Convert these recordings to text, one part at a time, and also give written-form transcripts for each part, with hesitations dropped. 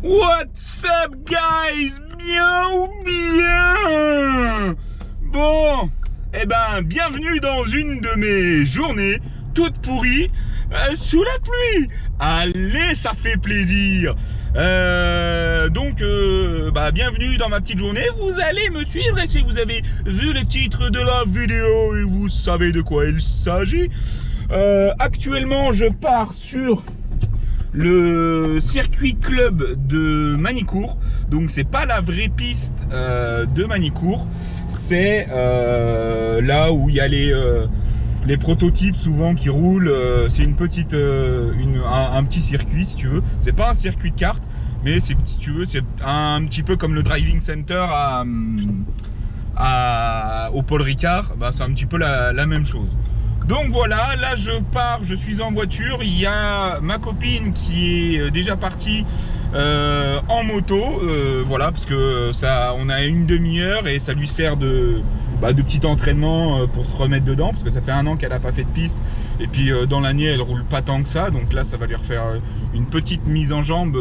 What's up guys? Bien ou bien? Bon, eh ben, bienvenue dans une de mes journées toutes pourries sous la pluie. Allez, ça fait plaisir. Bienvenue dans ma petite journée. Vous allez me suivre et si vous avez vu le titre de la vidéo et vous savez de quoi il s'agit. Actuellement, je pars sur le circuit club de Manicourt. Donc c'est pas la vraie piste de Manicourt, c'est là où il y a les prototypes souvent qui roulent. C'est une petite un petit circuit si tu veux. C'est pas un circuit de kart, mais si tu veux c'est un petit peu comme le driving center au Paul Ricard. Bah, c'est un petit peu la même chose. Donc voilà, là je pars, je suis en voiture, il y a ma copine qui est déjà partie en moto, voilà, parce que ça, on a une demi-heure et ça lui sert de petit entraînement pour se remettre dedans, parce que ça fait 1 an qu'elle n'a pas fait de piste, et puis dans l'année elle roule pas tant que ça, donc là ça va lui refaire une petite mise en jambe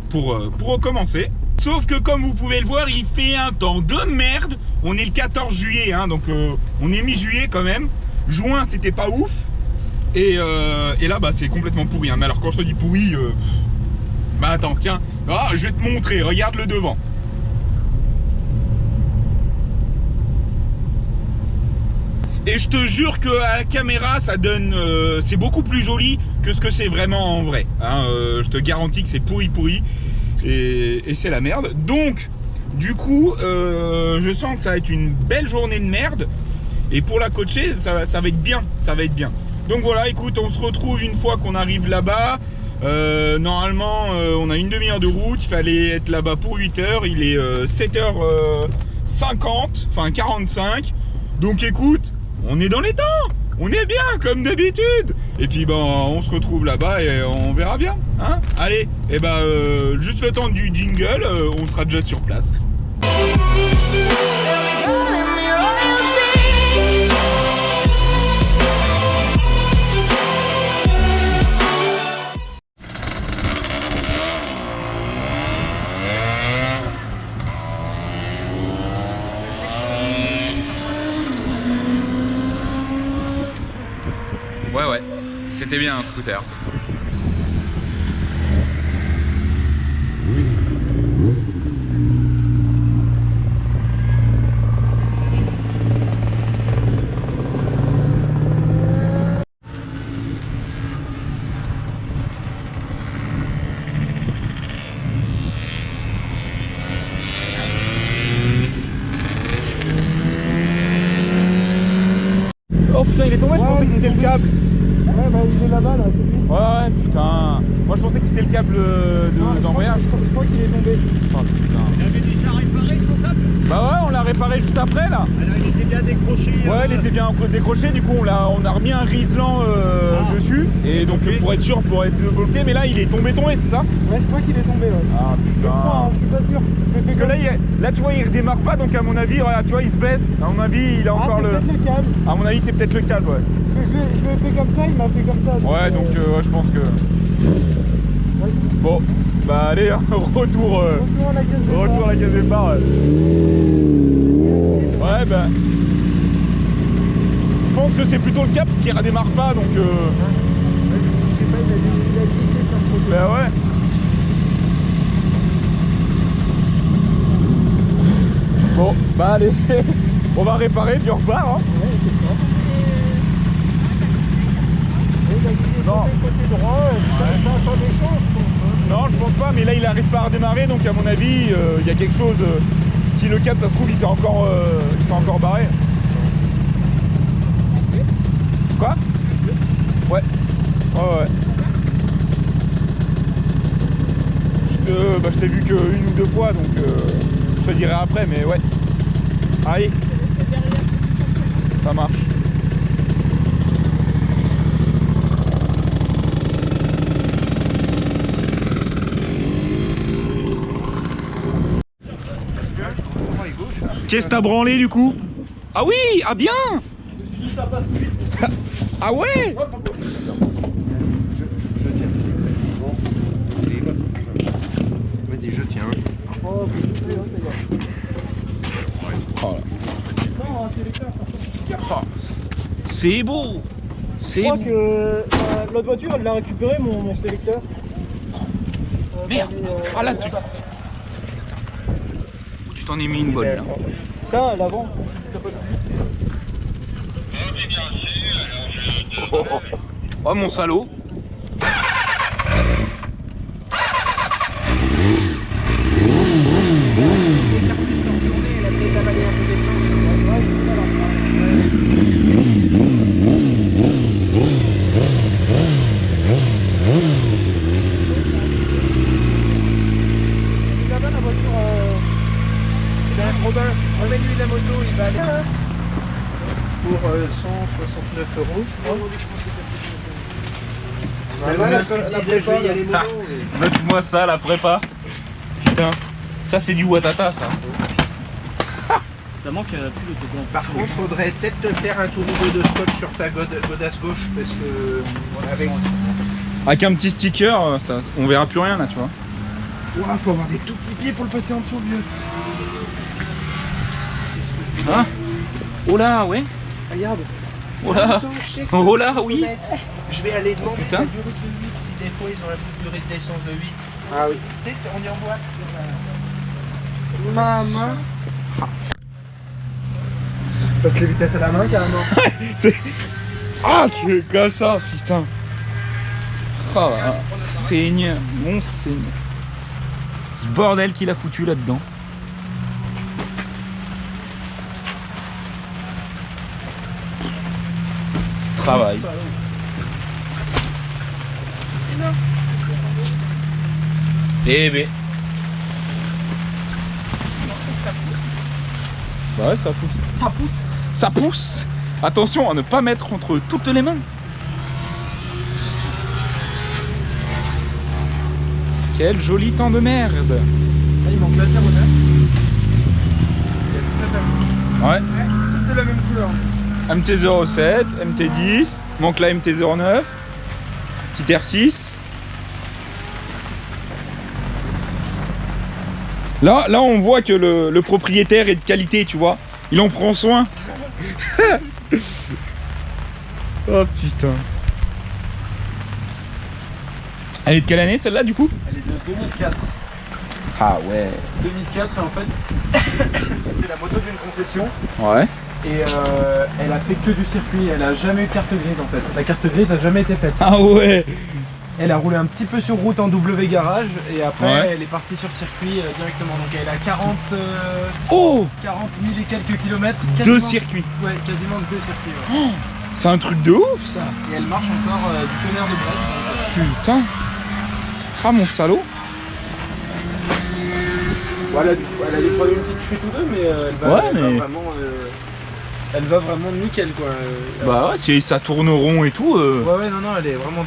pour recommencer. Sauf que comme vous pouvez le voir, il fait un temps de merde, on est le 14 juillet, hein, donc on est mi-juillet quand même. Juin c'était pas ouf et là bah c'est complètement pourri, hein. Mais alors quand je te dis pourri, bah attends tiens, je vais te montrer, regarde le devant. Et je te jure que à la caméra ça donne, c'est beaucoup plus joli que ce que c'est vraiment en vrai, hein. Je te garantis que c'est pourri et c'est la merde. Donc du coup je sens que ça va être une belle journée de merde. Et pour la coacher, ça va être bien, ça va être bien. Donc voilà, écoute, on se retrouve une fois qu'on arrive là-bas. Normalement, on a une demi-heure de route, il fallait être là-bas pour 8 h. Il est 7h50, enfin 45. Donc écoute, on est dans les temps, on est bien comme d'habitude. Et puis on se retrouve là-bas et on verra bien, hein. Allez, et juste le temps du jingle, on sera déjà sur place. Ouais, c'était bien un scooter. Oh putain, il est tombé, je pensais que c'était le câble. Ouais, bah il est là-bas, là. Ouais, putain. Moi je pensais que c'était le câble d'embrayage. Je crois qu'il est tombé. Oh putain. Il avait déjà réparé son câble? Bah ouais, on l'a réparé juste après là. Alors il était bien décroché. Ouais, il était bien décroché, du coup on a remis un riselant dessus. Et donc pour être sûr, pour être bloqué, mais là il est tombé, c'est ça? Ouais, je crois qu'il est tombé, ouais. Ah putain. Je suis pas sûr. Parce que là tu vois il redémarre pas, donc à mon avis, voilà, tu vois il se baisse. À mon avis il a encore le câble. À mon avis c'est peut-être le câble, ouais. Parce que je l'ai fait comme ça, il m'a fait comme ça. Ouais, donc ouais, je pense que... Bon, bah allez, retour à la case départ. Ouais, bah... Je pense que c'est plutôt le cap parce qu'il redémarre pas, donc... Bah ouais. Bon, bah allez, on va réparer puis on repart, hein. Non. Non, je pense pas, mais là il arrive pas à redémarrer, donc à mon avis il y a quelque chose. Si le câble ça se trouve il s'est encore barré. Quoi? Ouais. Ouais. Je t'ai vu qu'une ou 2 fois, donc je te dirai après, mais ouais. Allez. Ça marche. Qu'est-ce que t'as branlé du coup? Ah oui, ah bien. Ah ouais. Vas-y, je tiens. Oh, ça y est. Oh là. Non, un sélecteur, ça. Oh, c'est beau. Je C'est crois beau. que l'autre voiture, elle l'a récupéré, mon sélecteur. Merde. Ah là, tu t'en es mis une bonne là. Putain, l'avant, ça passe plus. Oh mon salaud. Là-bas, la voiture. Robin, emmène-lui la moto, il va aller. Pour 169 €. Voilà, je te disais, je vais y aller mono. Note-moi ça, la prépa. Putain, ça c'est du Watata ça. Ça manque plus de Par contre, faudrait peut-être te faire un tour ou deux de scotch sur ta godasse gauche parce que Avec un petit sticker, ça, on verra plus rien là, tu vois. Ouah, faut avoir des tout petits pieds pour le passer en dessous, vieux. Hein? Oh là, ouais. regarde. Oh là. Attends, je sais que Oh là, faut oui. mettre. Je vais aller demander Putain. la durée de 8 si des fois ils ont la durée d'essence de 8. Ah oui. Tu sais, on y envoie. Maman. Passe les vitesses à la main carrément. Ah, tu es comme ça, putain. Oh, Seigneur, mon Seigneur. Ce bordel qu'il a foutu là-dedans. Ce travail. Eh ben. Bah ouais, ça pousse. Ça pousse. Ça pousse. Attention à ne pas mettre entre toutes les mains. Quel joli temps de merde. Ah, il manque la diagonale. Ouais. Toutes de la même couleur. MT-07, MT-10, manque la MT-09, petit R6. Là, on voit que le propriétaire est de qualité, tu vois. Il en prend soin. Oh putain. Elle est de quelle année celle-là du coup? Elle est de 2004. Ah ouais. 2004 et en fait, c'était la moto d'une concession. Ouais. Et elle a fait que du circuit, elle a jamais eu de carte grise en fait. La carte grise a jamais été faite. Ah ouais. Elle a roulé un petit peu sur route en W garage et après Ouais. elle est partie sur circuit directement. Donc elle a 40 Oh, 000 et quelques kilomètres. deux quasiment- circuits. Ouais, quasiment deux circuits. Ouais. C'est un truc de ouf ça. Et elle marche encore du tonnerre de Brest. Putain. Ah mon salaud. Voilà, elle a des problèmes de petite chute ou deux, mais elle va, Ouais, elle va mais- vraiment, elle va vraiment nickel quoi. Bah ouais, si ça tourne rond et tout. Ouais, non, elle est vraiment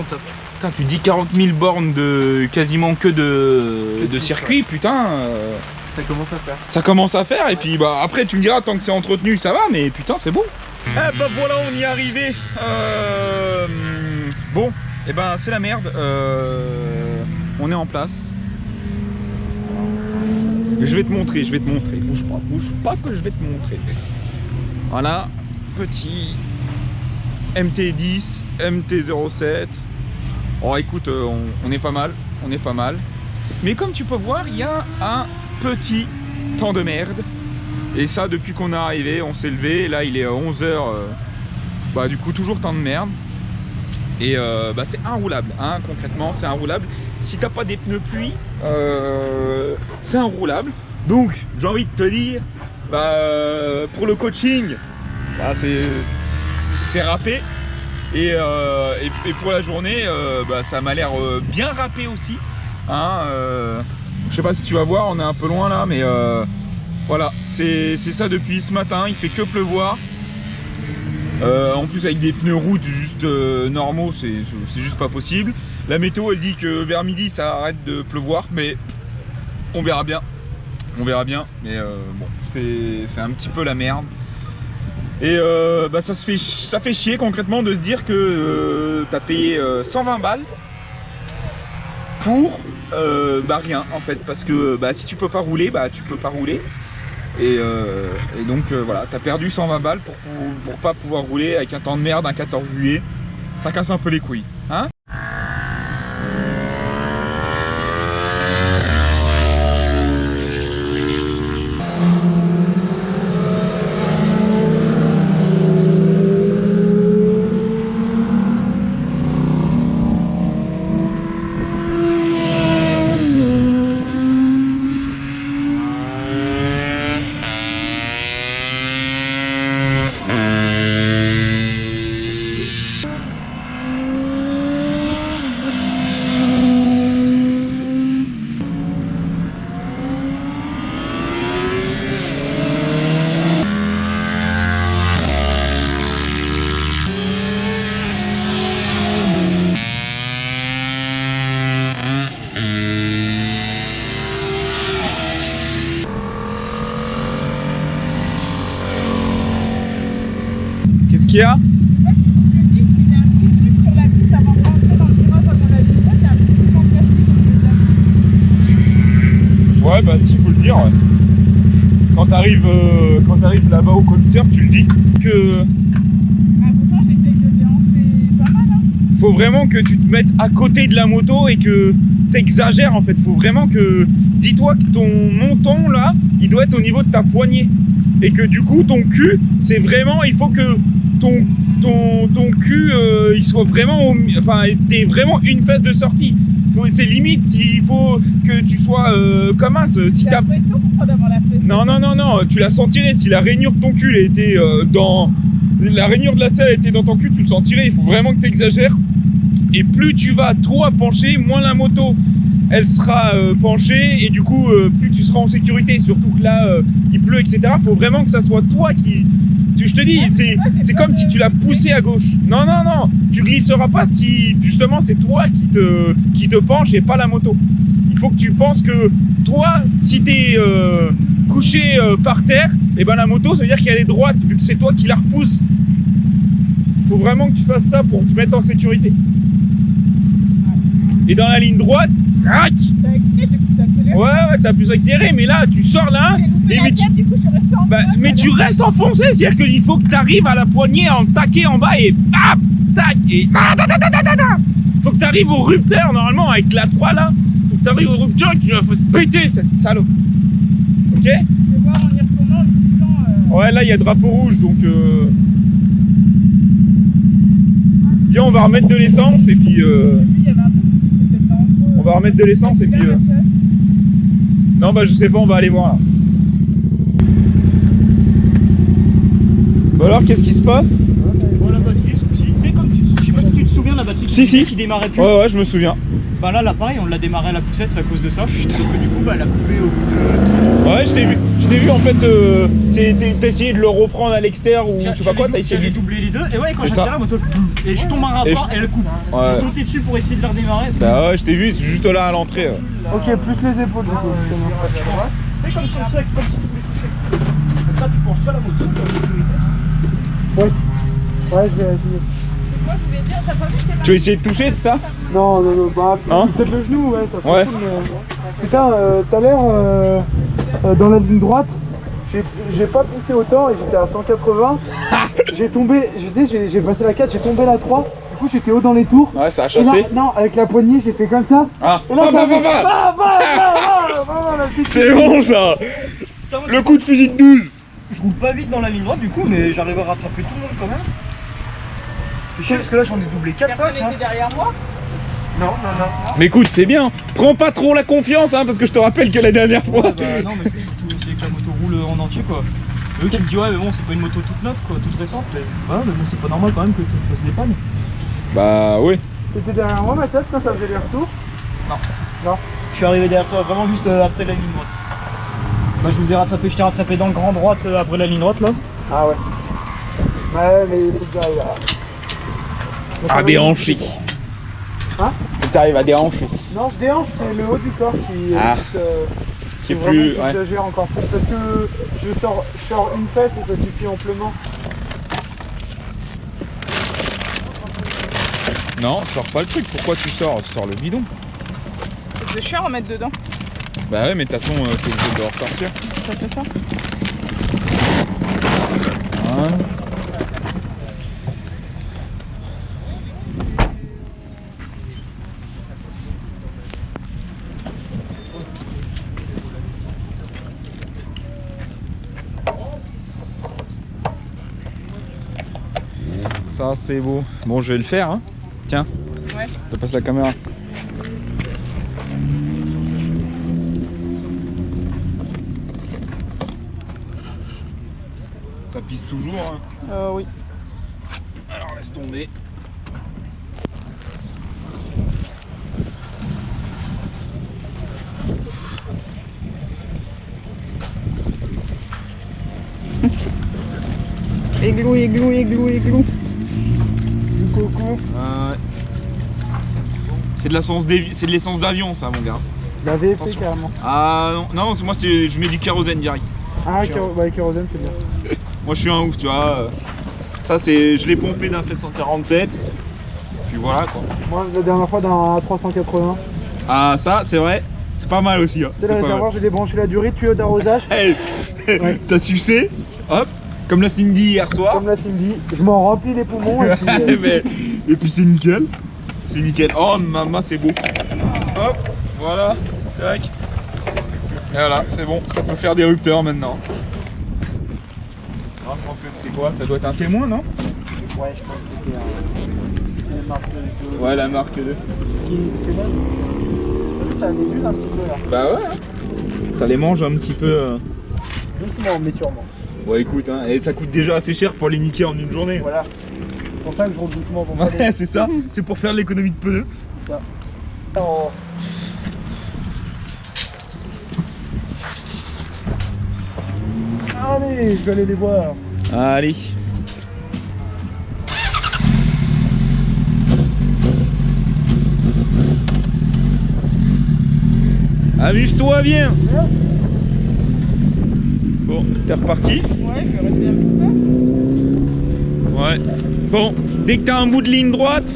top. Putain, tu dis 40 000 bornes de quasiment que de piste, circuit, putain. Ça commence à faire. Ça commence à faire et puis bah après tu me diras tant que c'est entretenu ça va mais putain c'est bon. Eh bah voilà on y est arrivé. Bon et ben c'est la merde. On est en place. Je vais te montrer. Bouge pas que je vais te montrer. Voilà, petit MT10, MT-07. Oh écoute, on est pas mal, Mais comme tu peux voir, il y a un petit temps de merde. Et ça, depuis qu'on est arrivé, on s'est levé. Là, il est 11h. Bah du coup, toujours temps de merde. Et bah, c'est inroulable, hein, concrètement, c'est inroulable. Si t'as pas des pneus pluie, c'est inroulable. Donc, j'ai envie de te dire, bah, pour le coaching, bah, c'est râpé. Et pour la journée, bah, ça m'a l'air bien râpé aussi. Hein, je sais pas si tu vas voir, on est un peu loin là, mais voilà, c'est ça depuis ce matin, il fait que pleuvoir. En plus avec des pneus route juste normaux, c'est juste pas possible. La météo elle dit que vers midi ça arrête de pleuvoir, mais on verra bien. Mais bon, c'est un petit peu la merde. Et bah, ça fait chier concrètement de se dire que t'as payé 120 balles pour bah rien en fait, parce que bah, si tu peux pas rouler, bah tu peux pas rouler. Et donc voilà, t'as perdu 120 balles pour pas pouvoir rouler avec un temps de merde un 14 juillet. Ça casse un peu les couilles, hein. Qu'est-ce qu'il y a? Ouais, bah si, faut le dire. Quand t'arrives là-bas au commissaire, tu le dis que... Faut vraiment que tu te mettes à côté de la moto et que t'exagères en fait. Faut vraiment que... Dis-toi que ton menton là, il doit être au niveau de ta poignée. Et que du coup, ton cul, c'est vraiment... Il faut que ton cul, il soit vraiment... Enfin, t'es vraiment une fesse de sortie. C'est limite s'il faut que tu sois comme un... Si t'as pression pour prendre avant la fesse. Non, tu la sentirais. Si la rainure de ton cul elle était dans... La rainure de la selle était dans ton cul, tu le sentirais. Il faut vraiment que tu exagères. Et plus tu vas, toi, pencher, moins la moto, elle sera penchée. Et du coup, plus tu seras en sécurité. Surtout que là, il pleut, etc. Il faut vraiment que ça soit toi qui... Je te dis, c'est comme si tu l'as poussé à gauche. Non, tu glisseras pas si justement c'est toi qui te penche et pas la moto. Il faut que tu penses que toi, si t'es couché par terre, et ben la moto, ça veut dire qu'elle est droite, vu que c'est toi qui la repousse. Faut vraiment que tu fasses ça pour te mettre en sécurité. Et dans la ligne droite, crac. T'as cliqué, j'ai poussé accélérer. Ouais, t'as pu accélérer, mais là, tu sors là, et mais tu restes enfoncé, c'est-à-dire qu'il faut que tu arrives à la poignée en taquet en bas et bam, tac, et faut que tu arrives au rupteur normalement avec la 3 là, faut que tu arrives au rupteur et que tu vas se péter cette salaud. Ok? Je vais voir en y retournant le bilan. Ouais, là il y a drapeau rouge donc. Viens, on va remettre de l'essence et puis. Il y avait un truc, c'était dangereux. On va remettre de l'essence et puis. Non, bah je sais pas, on va aller voir là. Bon alors, qu'est-ce qui se passe? Bon, la batterie, ce coup-ci, tu sais, comme tu... Je sais pas si tu te souviens de la batterie qui démarrait plus. Ouais, je me souviens. Bah là, pareil, on l'a démarré à la poussette, c'est à cause de ça. Sauf que du coup, bah, elle a coupé au bout de... Ouais, je t'ai vu en fait, t'as essayé de le reprendre à l'extérieur ou je sais pas quoi, t'as essayé de doubler les deux, et ouais, quand C'est j'ai ça. tiré, la moto, et je tombe un rapport, et elle coupe. Ouais. J'ai sauté dessus pour essayer de la redémarrer. Bah ouais, je t'ai vu, c'est juste là à l'entrée. Ok, plus les épaules du coup. c'est bon. Fais comme sur le sec, comme si tu voulais toucher. Comme ça, tu penches pas la moto, tu as la sécurité. Ouais, je vais essayer. Moi, je voulais dire, t'as pas vu que Tu veux essayer de toucher, c'est ça? Non, bah, Hein peut-être le genou, ouais, ça serait Ouais. cool, mais... Putain, tout à l'heure, dans la ligne droite, j'ai pas poussé autant et j'étais à 180. J'ai tombé, j'ai passé la 4, j'ai tombé la 3. Du coup, j'étais haut dans les tours. Ouais, ça a Et là, chassé. non, avec la poignée, j'ai fait comme ça. Ah, Et là, ça fait- la petite- c'est bon ça. Putain, moi, Le coup de fusil de 12. je roule pas vite dans la ligne droite, du coup, mais j'arrive à rattraper tout le monde quand même. C'est chiant parce que là, j'en ai doublé 4-5. personne était derrière moi. Non. Mais écoute, c'est bien. Prends pas trop la confiance, hein, parce que je te rappelle que la dernière fois. Ouais, bah, non, mais c'est essayer que la moto roule en entier, quoi. Et eux, tu me dis, ouais, mais bon, c'est pas une moto toute neuve, quoi, toute récente. Mais... Ouais, mais bon, c'est pas normal quand même que tu fasses des pannes. Bah oui. T'étais derrière moi, Mathias, quand ça faisait les retours? Je suis arrivé derrière toi, vraiment juste après la ligne droite. Bah, je vous ai rattrapé, je t'ai rattrapé dans le grand droite après la ligne droite là. Ah ouais. Ouais, mais il faut que j'arrive à... À déhancher. Hein? Faut que t'arrives à déhancher. Non, je déhanche, c'est le haut du corps qui Ah. qui Qui est plus. vraiment Ouais. j'exagère encore plus parce que je sors une fesse et ça suffit amplement. Non, sors pas le truc. Pourquoi tu sors? Sors le bidon. C'est cher à mettre dedans. Bah ouais, mais de toute façon, t'es obligé de le ressortir. T'as ça. Voilà. Ça c'est beau. Bon, je vais le faire, hein. Tiens, Ouais. je te passe la caméra. Ça pisse toujours, hein. Oui. Alors laisse tomber. Églou, églou, églou, églou. Du coco. Ouais. C'est de l'essence d'avion ça mon gars. La VFP Attention. carrément. Ah non, non moi je mets du kérosène direct. Ah, kérosène, c'est bien. Moi je suis un ouf, tu vois. Ça c'est, je l'ai pompé d'un 747. Puis voilà quoi. Moi, la dernière fois, d'un 380. Ah ça c'est vrai, c'est pas mal aussi. Hein. C'est le pas réservoir, j'ai débranché la durée, tuyau d'arrosage. mal. Hey, Ouais. T'as sucé, hop, comme la Cindy hier soir. Comme la Cindy, je m'en remplis les poumons et puis, Et puis c'est nickel. C'est nickel. Oh maman c'est beau. Hop, voilà. Tac. Et voilà, c'est bon, ça peut faire des rupteurs maintenant. Ah, je pense que c'est quoi? Ça doit être un témoin, non? Ouais, je pense que c'est une marque de... Ouais, la marque 2. Ce qui est bien, ça les huile un petit peu là. Bah ouais, hein. Ça les mange un petit peu. Doucement, mais sûrement. Ouais, écoute, hein, et ça coûte déjà assez cher pour les niquer en une journée. Voilà. C'est pour ça que je roule doucement pour pas Ouais, c'est ça, c'est pour faire de l'économie de pneus. C'est ça. Oh. Allez, je vais aller les voir. Allez. Amuse-toi bien. Bon, t'es reparti. Ouais, je vais rester un petit peu. Ouais. Bon, dès que t'as un bout de ligne droite,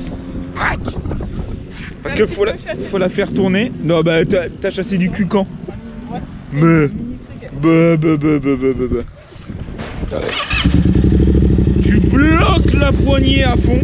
crac. Parce que faut la faire tourner. Non, bah t'as chassé du cul quand? Ouais. Mais. Mini Tu bloques la poignée à fond.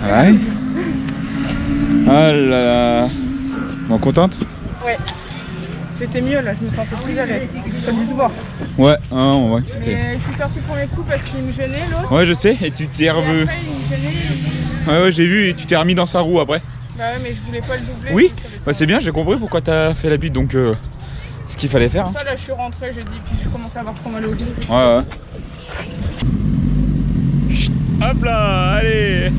Ouais. Ah là là. Bon, contente? Ouais. J'étais mieux là, je me sentais plus à l'aise. Ça dû se voir. Ouais, hein, on voit que c'était. Mais je suis sortie premier coup parce qu'il me gênait l'autre. Ouais, je sais, et tu t'es Et revu. après il me gênait. Ouais, ouais, j'ai vu, et tu t'es remis dans sa roue après. Bah ouais, mais je voulais pas le doubler. Oui, je savais pas. bah, c'est bien, j'ai compris pourquoi t'as fait la bite, donc ce qu'il fallait faire. Hein. Ça là je suis rentrée, j'ai dit, puis je commençais à avoir trop mal au dos. Ouais, ouais. Chut, hop là, allez.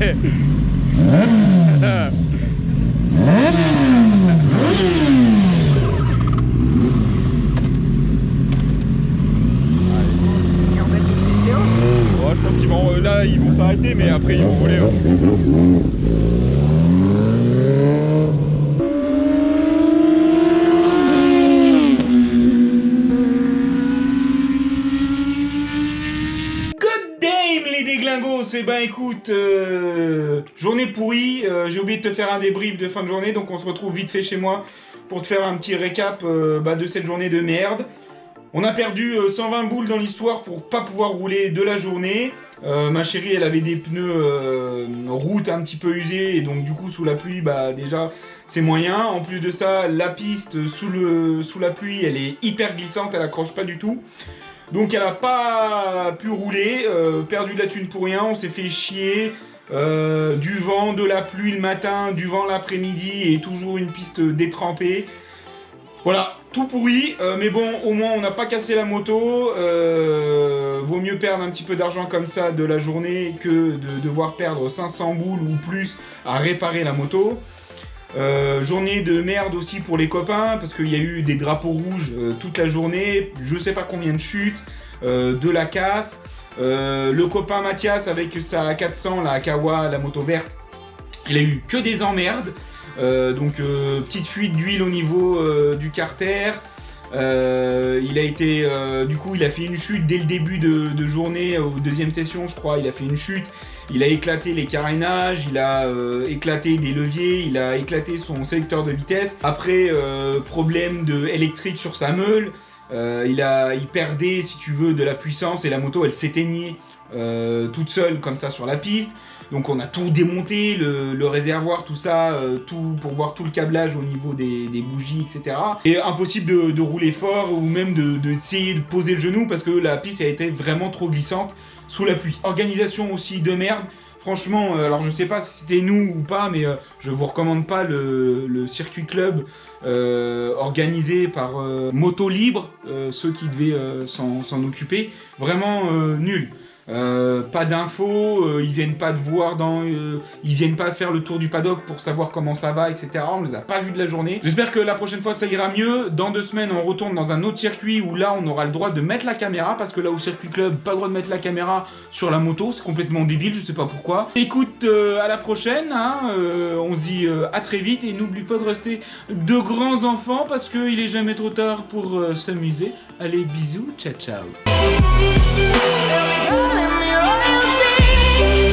Ouais, je pense qu'ils vont là, ils vont s'arrêter, mais après ils vont rouler. Good game les déglingos. Et ben écoute, journée pourrie, j'ai oublié de te faire un débrief de fin de journée, donc on se retrouve vite fait chez moi pour te faire un petit récap de cette journée de merde. On a perdu 120 boules dans l'histoire pour pas pouvoir rouler de la journée. Ma chérie elle avait des pneus route un petit peu usés, et donc du coup sous la pluie bah déjà c'est moyen. En plus de ça la piste sous la pluie elle est hyper glissante, elle accroche pas du tout. Donc elle a pas pu rouler, perdu de la thune pour rien, on s'est fait chier. Du vent, de la pluie le matin, du vent l'après-midi et toujours une piste détrempée. Voilà, tout pourri, mais bon, au moins on n'a pas cassé la moto. Vaut mieux perdre un petit peu d'argent comme ça de la journée que de devoir perdre 500 boules ou plus à réparer la moto. Journée de merde aussi pour les copains parce qu'il y a eu des drapeaux rouges toute la journée, je sais pas combien de chutes, de la casse. Le copain Mathias avec sa 400, la Kawa, la moto verte, il a eu que des emmerdes. Donc petite fuite d'huile au niveau du carter. Il a été, du coup, il a fait une chute dès le début de journée, aux deuxième session, je crois. Il a fait une chute, il a éclaté les carénages, il a éclaté des leviers, il a éclaté son sélecteur de vitesse. Après, problème électrique sur sa meule. Il perdait, si tu veux, de la puissance et la moto, elle s'éteignait toute seule comme ça sur la piste. Donc on a tout démonté, le réservoir, tout ça, tout pour voir tout le câblage au niveau des bougies, etc. Et impossible de rouler fort ou même d'essayer de poser le genou parce que la piste a été vraiment trop glissante sous la pluie. Organisation aussi de merde. Franchement, alors je sais pas si c'était nous ou pas, mais je vous recommande pas le circuit club organisé par Moto Libre, ceux qui devaient s'en occuper. Vraiment nul. Pas d'infos, ils viennent pas te voir ils viennent pas faire le tour du paddock pour savoir comment ça va, etc. On les a pas vus de la journée. J'espère que la prochaine fois ça ira mieux. Dans 2 semaines on retourne dans un autre circuit où là on aura le droit de mettre la caméra, parce que là au circuit club, pas le droit de mettre la caméra sur la moto, c'est complètement débile, je sais pas pourquoi. Écoute, à la prochaine, hein, on se dit à très vite, et n'oublie pas de rester de grands enfants parce qu'il est jamais trop tard pour s'amuser. Allez, bisous, ciao ciao. Calling me royalty.